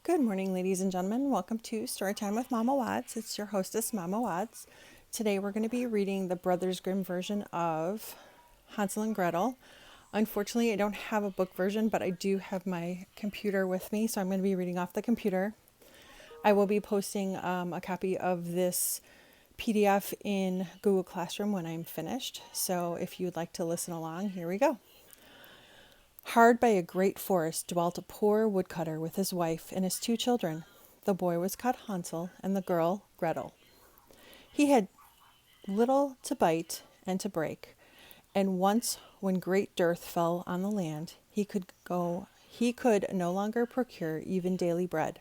Good morning, ladies and gentlemen. Welcome to Storytime with Mama Watts. It's your hostess, Mama Watts. Today we're going to be reading the Brothers Grimm version of Hansel and Gretel. Unfortunately, I don't have a book version, but I do have my computer with me, so I'm going to be reading off the computer. I will be posting a copy of this PDF in Google Classroom when I'm finished. So if you'd like to listen along, here we go. Hard by a great forest dwelt a poor woodcutter with his wife and his 2 children. The boy was called Hansel and the girl Gretel. He had little to bite and to break, and once when great dearth fell on the land, he could no longer procure even daily bread.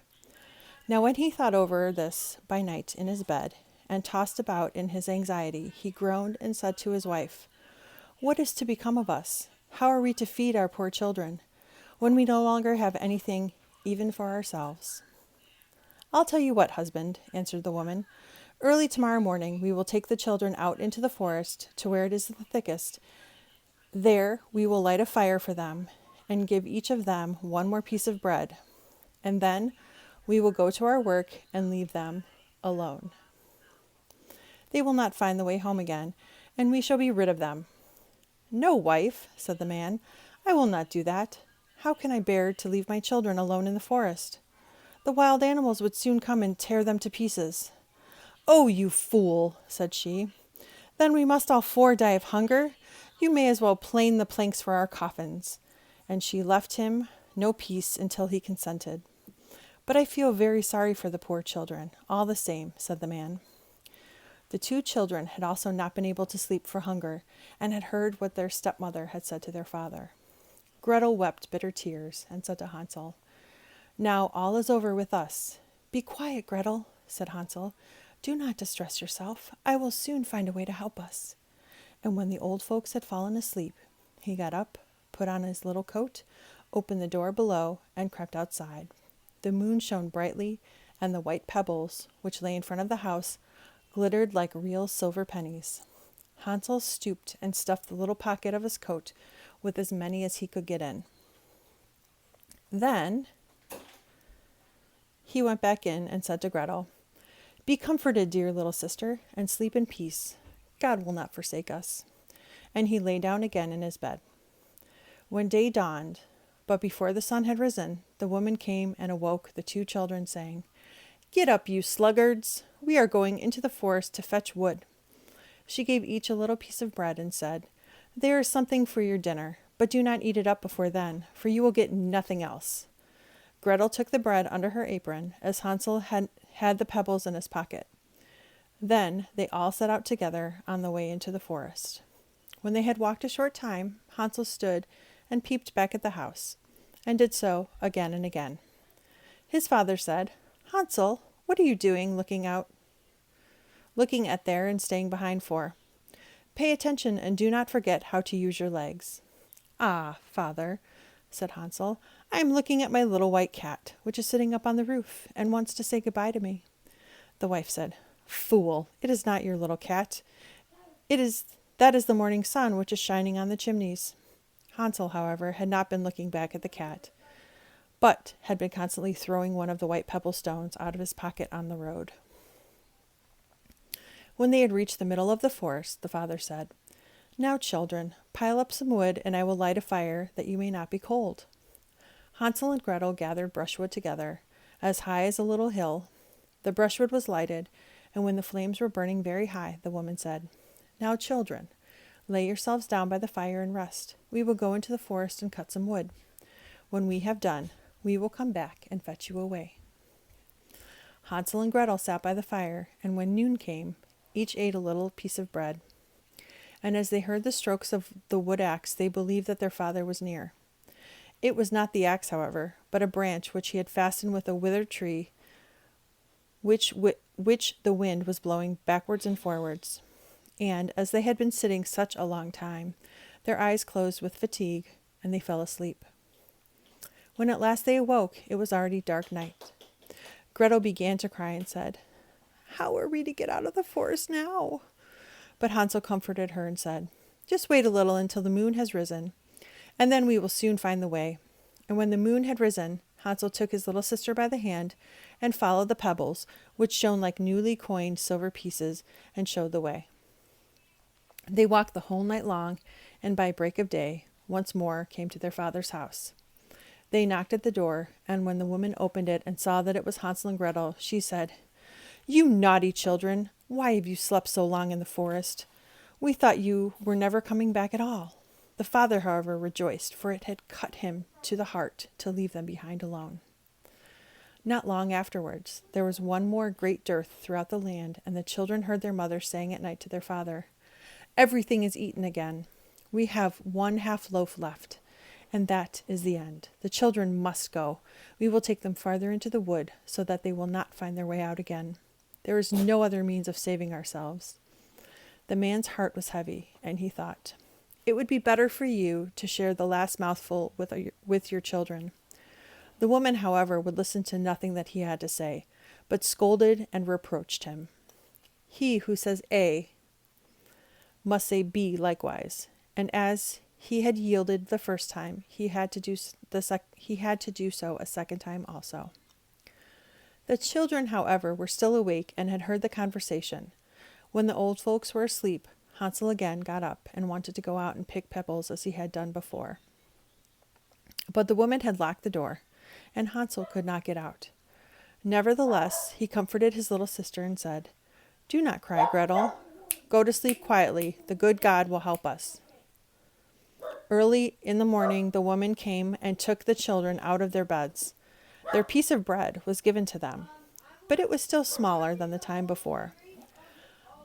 Now when he thought over this by night in his bed, and tossed about in his anxiety, he groaned and said to his wife, "What is to become of us? How are we to feed our poor children, when we no longer have anything even for ourselves?" "I'll tell you what, husband," answered the woman. "Early tomorrow morning we will take the children out into the forest to where it is the thickest. There we will light a fire for them and give each of them one more piece of bread. And then we will go to our work and leave them alone. They will not find the way home again, and we shall be rid of them." "No, wife," said the man, "I will not do that. How can I bear to leave my children alone in the forest? The wild animals would soon come and tear them to pieces." "Oh, you fool," said she. "Then we must all 4 die of hunger. You may as well plane the planks for our coffins." And she left him no peace until he consented. "But I feel very sorry for the poor children, all the same," said the man. The 2 children had also not been able to sleep for hunger, and had heard what their stepmother had said to their father. Gretel wept bitter tears, and said to Hansel, "Now all is over with us." "Be quiet, Gretel," said Hansel. "Do not distress yourself. I will soon find a way to help us." And when the old folks had fallen asleep, he got up, put on his little coat, opened the door below, and crept outside. The moon shone brightly, and the white pebbles, which lay in front of the house, glittered like real silver pennies. Hansel stooped and stuffed the little pocket of his coat with as many as he could get in. Then he went back in and said to Gretel, "Be comforted, dear little sister, and sleep in peace. God will not forsake us." And he lay down again in his bed. When day dawned, but before the sun had risen, the woman came and awoke the 2 children, saying, "Get up, you sluggards! We are going into the forest to fetch wood." She gave each a little piece of bread and said, "There is something for your dinner, but do not eat it up before then, for you will get nothing else." Gretel took the bread under her apron, as Hansel had the pebbles in his pocket. Then they all set out together on the way into the forest. When they had walked a short time, Hansel stood and peeped back at the house, and did so again and again. His father said, "Hansel, what are you doing looking at there and staying behind for? Pay attention and do not forget how to use your legs." "Ah, father," said Hansel, "I am looking at my little white cat, which is sitting up on the roof and wants to say goodbye to me." The wife said, "Fool, it is not your little cat. That is the morning sun which is shining on the chimneys." Hansel, however, had not been looking back at the cat, but had been constantly throwing one of the white pebble stones out of his pocket on the road. When they had reached the middle of the forest, the father said, "Now, children, pile up some wood, and I will light a fire, that you may not be cold." Hansel and Gretel gathered brushwood together, as high as a little hill. The brushwood was lighted, and when the flames were burning very high, the woman said, "Now, children, lay yourselves down by the fire and rest. We will go into the forest and cut some wood. When we have done, we will come back and fetch you away." Hansel and Gretel sat by the fire, and when noon came, each ate a little piece of bread. And as they heard the strokes of the wood axe, they believed that their father was near. It was not the axe, however, but a branch which he had fastened with a withered tree, which the wind was blowing backwards and forwards. And as they had been sitting such a long time, their eyes closed with fatigue, and they fell asleep. When at last they awoke, it was already dark night. Gretel began to cry and said, "How are we to get out of the forest now?" But Hansel comforted her and said, "Just wait a little until the moon has risen, and then we will soon find the way." And when the moon had risen, Hansel took his little sister by the hand and followed the pebbles, which shone like newly coined silver pieces, and showed the way. They walked the whole night long, and by break of day once more came to their father's house. They knocked at the door, and when the woman opened it and saw that it was Hansel and Gretel, she said, "You naughty children, why have you slept so long in the forest? We thought you were never coming back at all." The father, however, rejoiced, for it had cut him to the heart to leave them behind alone. Not long afterwards, there was one more great dearth throughout the land, and the children heard their mother saying at night to their father, "Everything is eaten again. We have one half loaf left, and that is the end. The children must go. We will take them farther into the wood, so that they will not find their way out again. There is no other means of saving ourselves." The man's heart was heavy, and he thought, "It would be better for you to share the last mouthful with your children." The woman, however, would listen to nothing that he had to say, but scolded and reproached him. He who says A must say B likewise, and as he had yielded the first time, he had to do so a second time also. The children, however, were still awake and had heard the conversation. When the old folks were asleep, Hansel again got up and wanted to go out and pick pebbles as he had done before. But the woman had locked the door, and Hansel could not get out. Nevertheless, he comforted his little sister and said, "Do not cry, Gretel. Go to sleep quietly. The good God will help us." Early in the morning, the woman came and took the children out of their beds. Their piece of bread was given to them, but it was still smaller than the time before.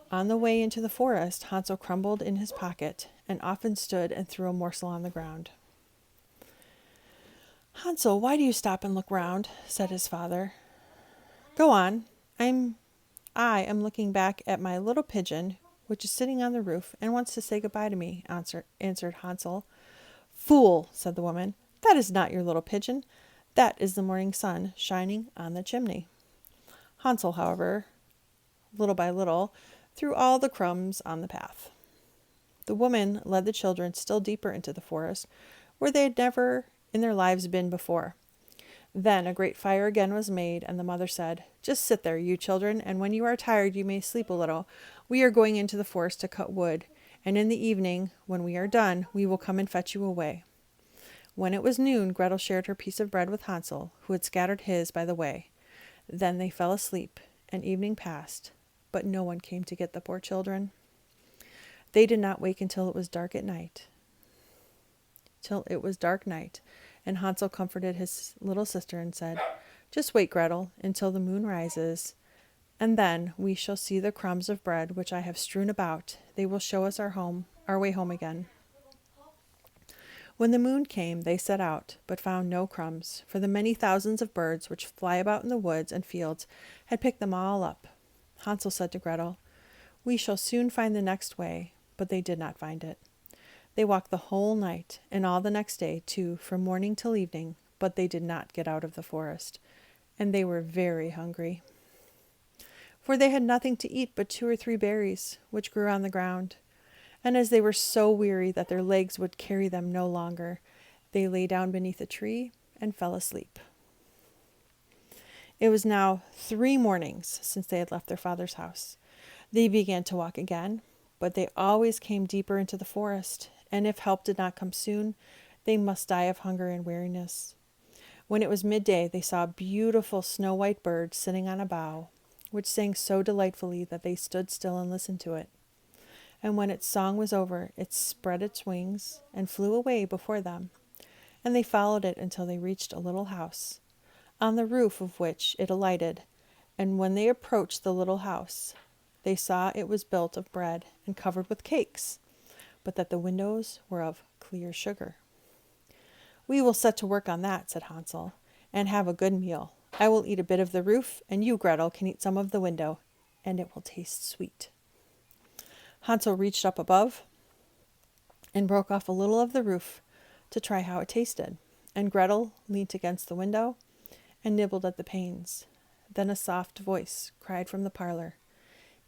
On the way into the forest, Hansel crumbled in his pocket and often stood and threw a morsel on the ground. "Hansel, why do you stop and look round?" said his father. "Go on. I am looking back at my little pigeon, which is sitting on the roof and wants to say goodbye to me," answered Hansel. "Fool," said the woman, "that is not your little pigeon. That is the morning sun shining on the chimney." Hansel, however, little by little, threw all the crumbs on the path. The woman led the children still deeper into the forest, where they had never in their lives been before. Then a great fire again was made, and the mother said, "Just sit there, you children, and when you are tired you may sleep a little. We are going into the forest to cut wood, and in the evening, when we are done, we will come and fetch you away." When it was noon, Gretel shared her piece of bread with Hansel, who had scattered his by the way. Then they fell asleep, and evening passed, but no one came to get the poor children. They did not wake until it was dark night, and Hansel comforted his little sister and said, "Just wait, Gretel, until the moon rises, and then we shall see the crumbs of bread which I have strewn about. They will show us our way home again." When the moon came, they set out, but found no crumbs, for the many thousands of birds which fly about in the woods and fields had picked them all up. Hansel said to Gretel, "We shall soon find the next way," but they did not find it. They walked the whole night, and all the next day, too, from morning till evening, but they did not get out of the forest, and they were very hungry. For they had nothing to eat but 2 or 3 berries, which grew on the ground. And as they were so weary that their legs would carry them no longer, they lay down beneath a tree and fell asleep. It was now 3 mornings since they had left their father's house. They began to walk again, but they always came deeper into the forest, and if help did not come soon, they must die of hunger and weariness. When it was midday, they saw a beautiful snow-white bird sitting on a bough, which sang so delightfully that they stood still and listened to it. And when its song was over, it spread its wings and flew away before them, and they followed it until they reached a little house, on the roof of which it alighted. And when they approached the little house, they saw it was built of bread and covered with cakes, but that the windows were of clear sugar. "We will set to work on that," said Hansel, "and have a good meal. I will eat a bit of the roof, and you, Gretel, can eat some of the window, and it will taste sweet." Hansel reached up above and broke off a little of the roof to try how it tasted, and Gretel leant against the window and nibbled at the panes. Then a soft voice cried from the parlor,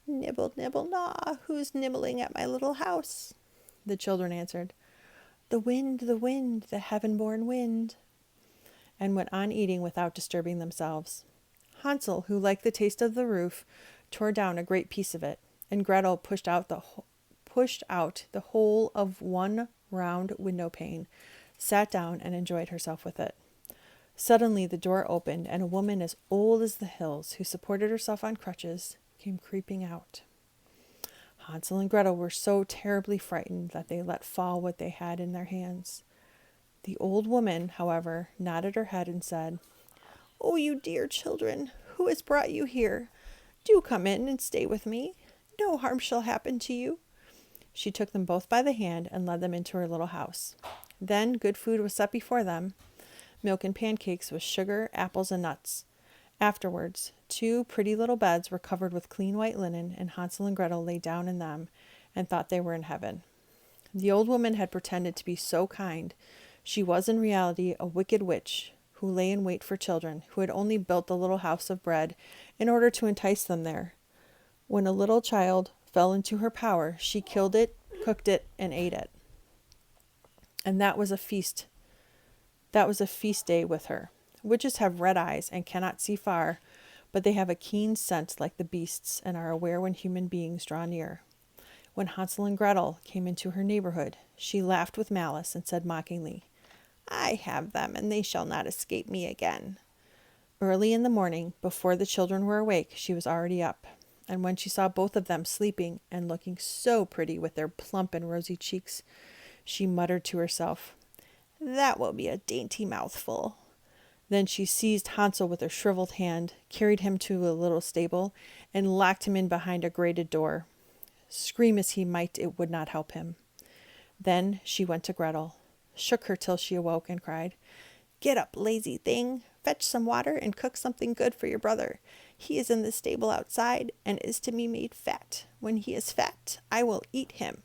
"Nibble, nibble, gnaw, who's nibbling at my little house?" The children answered, the wind, the heaven-born wind." and went on eating without disturbing themselves. Hansel, who liked the taste of the roof, tore down a great piece of it, and Gretel pushed out the whole of one round window pane, sat down, and enjoyed herself with it. Suddenly the door opened, and a woman as old as the hills, who supported herself on crutches, came creeping out. Hansel and Gretel were so terribly frightened that they let fall what they had in their hands. The old woman, however, nodded her head and said, "Oh, you dear children, who has brought you here? Do come in and stay with me. No harm shall happen to you." She took them both by the hand and led them into her little house. Then good food was set before them, milk and pancakes with sugar, apples, and nuts. Afterwards, 2 pretty little beds were covered with clean white linen, and Hansel and Gretel lay down in them and thought they were in heaven. The old woman had pretended to be so kind. She was in reality a wicked witch who lay in wait for children, who had only built the little house of bread in order to entice them there. When a little child fell into her power, she killed it, cooked it, and ate it. And that was a feast day with her. Witches have red eyes and cannot see far, but they have a keen scent like the beasts and are aware when human beings draw near. When Hansel and Gretel came into her neighborhood, she laughed with malice and said mockingly, "I have them, and they shall not escape me again." Early in the morning, before the children were awake, she was already up, and when she saw both of them sleeping and looking so pretty with their plump and rosy cheeks, she muttered to herself, "That will be a dainty mouthful." Then she seized Hansel with her shriveled hand, carried him to a little stable, and locked him in behind a grated door. Scream as he might, it would not help him. Then she went to Gretel, shook her till she awoke, and cried, "Get up, lazy thing! Fetch some water and cook something good for your brother. He is in the stable outside, and is to be made fat. When he is fat, I will eat him."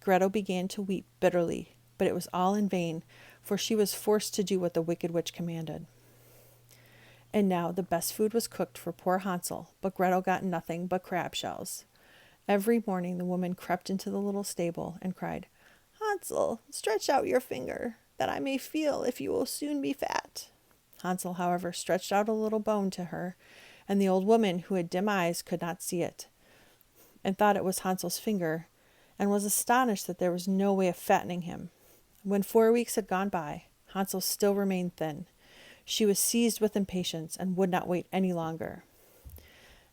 Gretel began to weep bitterly, but it was all in vain, for she was forced to do what the wicked witch commanded. And now the best food was cooked for poor Hansel, but Gretel got nothing but crab shells. Every morning the woman crept into the little stable and cried, "Hansel, stretch out your finger, that I may feel if you will soon be fat." Hansel, however, stretched out a little bone to her, and the old woman, who had dim eyes, could not see it, and thought it was Hansel's finger, and was astonished that there was no way of fattening him. When 4 weeks had gone by, Hansel still remained thin. She was seized with impatience and would not wait any longer.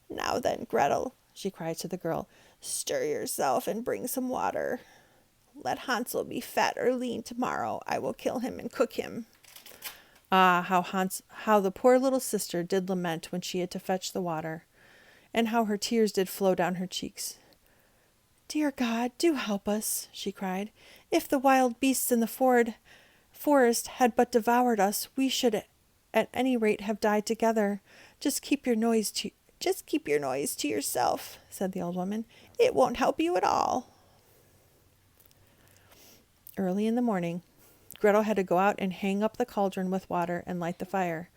"Now then, Gretel," she cried to the girl, "stir yourself and bring some water. Let Hansel be fat or lean tomorrow. I will kill him and cook him." Ah, how the poor little sister did lament when she had to fetch the water, and how her tears did flow down her cheeks. "Dear God, do help us," she cried. "If the wild beasts in the forest had but devoured us, we should at any rate have died together. Just keep your noise to yourself," said the old woman. "It won't help you at all." Early in the morning, Gretel had to go out and hang up the cauldron with water and light the fire.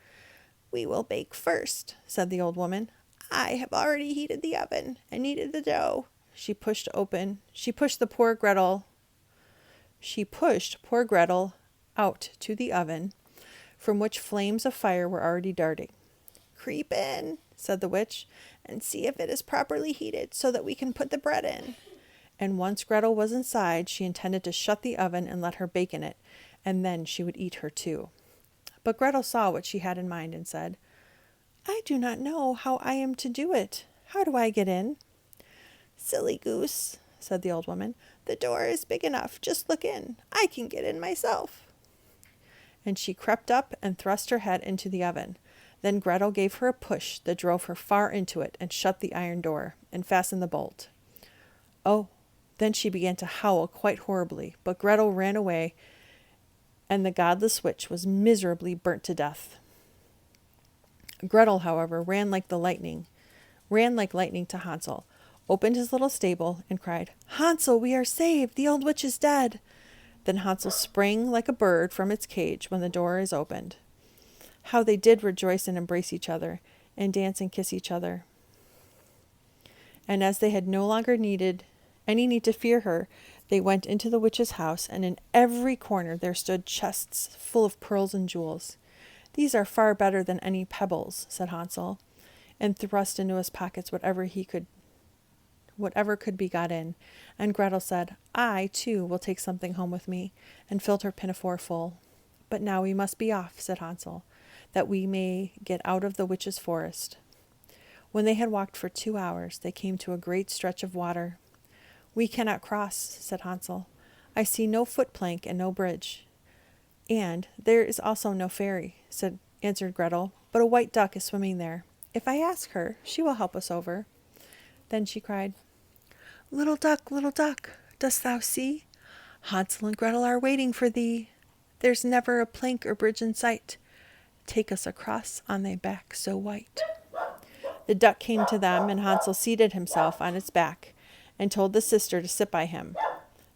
"We will bake first," said the old woman. "I have already heated the oven and kneaded the dough." She pushed poor Gretel out to the oven, from which flames of fire were already darting. "Creep in," said the witch, "and see if it is properly heated, so that we can put the bread in." And once Gretel was inside, she intended to shut the oven and let her bake in it, and then she would eat her too. But Gretel saw what she had in mind and said, "I do not know how I am to do it. How do I get in?" "Silly goose," said the old woman. "The door is big enough. Just look in. I can get in myself." And she crept up and thrust her head into the oven. Then Gretel gave her a push that drove her far into it and shut the iron door and fastened the bolt. Oh, then she began to howl quite horribly, but Gretel ran away, and the godless witch was miserably burnt to death. Gretel, however, ran like lightning to Hansel, opened his little stable, and cried, "Hansel, we are saved! The old witch is dead!" Then Hansel sprang like a bird from its cage when the door is opened. How they did rejoice and embrace each other, and dance and kiss each other. And as they had no longer any need to fear her, they went into the witch's house, and in every corner there stood chests full of pearls and jewels. "These are far better than any pebbles," said Hansel, and thrust into his pockets whatever could be got in. And Gretel said, "I, too, will take something home with me," and filled her pinafore full. "But now we must be off," said Hansel, "that we may get out of the witch's forest." When they had walked for 2 hours, they came to a great stretch of water. "We cannot cross," said Hansel. "I see no foot plank and no bridge." "And there is also no fairy," answered Gretel, "but a white duck is swimming there. If I ask her, she will help us over." Then she cried, little duck, dost thou see? Hansel and Gretel are waiting for thee. There's never a plank or bridge in sight. Take us across on thy back so white." The duck came to them, and Hansel seated himself on its back and told the sister to sit by him.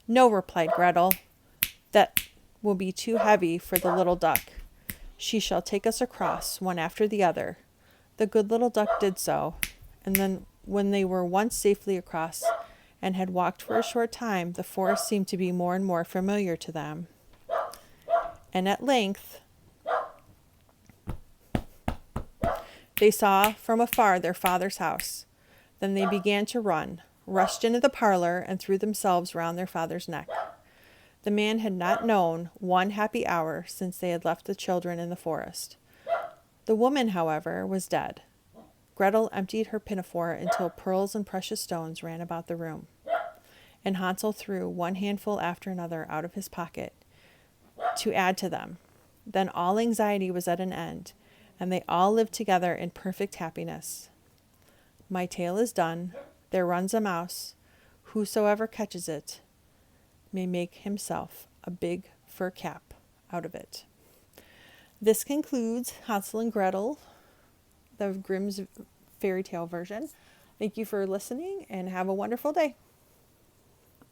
"No," replied Gretel, "that will be too heavy for the little duck. She shall take us across, one after the other." The good little duck did so, and then when they were once safely across and had walked for a short time, the forest seemed to be more and more familiar to them. And at length they saw from afar their father's house. Then they began to run, rushed into the parlor, and threw themselves round their father's neck. The man had not known one happy hour since they had left the children in the forest. The woman, however, was dead. Gretel emptied her pinafore until pearls and precious stones ran about the room. And Hansel threw one handful after another out of his pocket to add to them. Then all anxiety was at an end, and they all lived together in perfect happiness. My tale is done. There runs a mouse. Whosoever catches it may make himself a big fur cap out of it. This concludes Hansel and Gretel, the Grimm's fairy tale version. Thank you for listening, and have a wonderful day.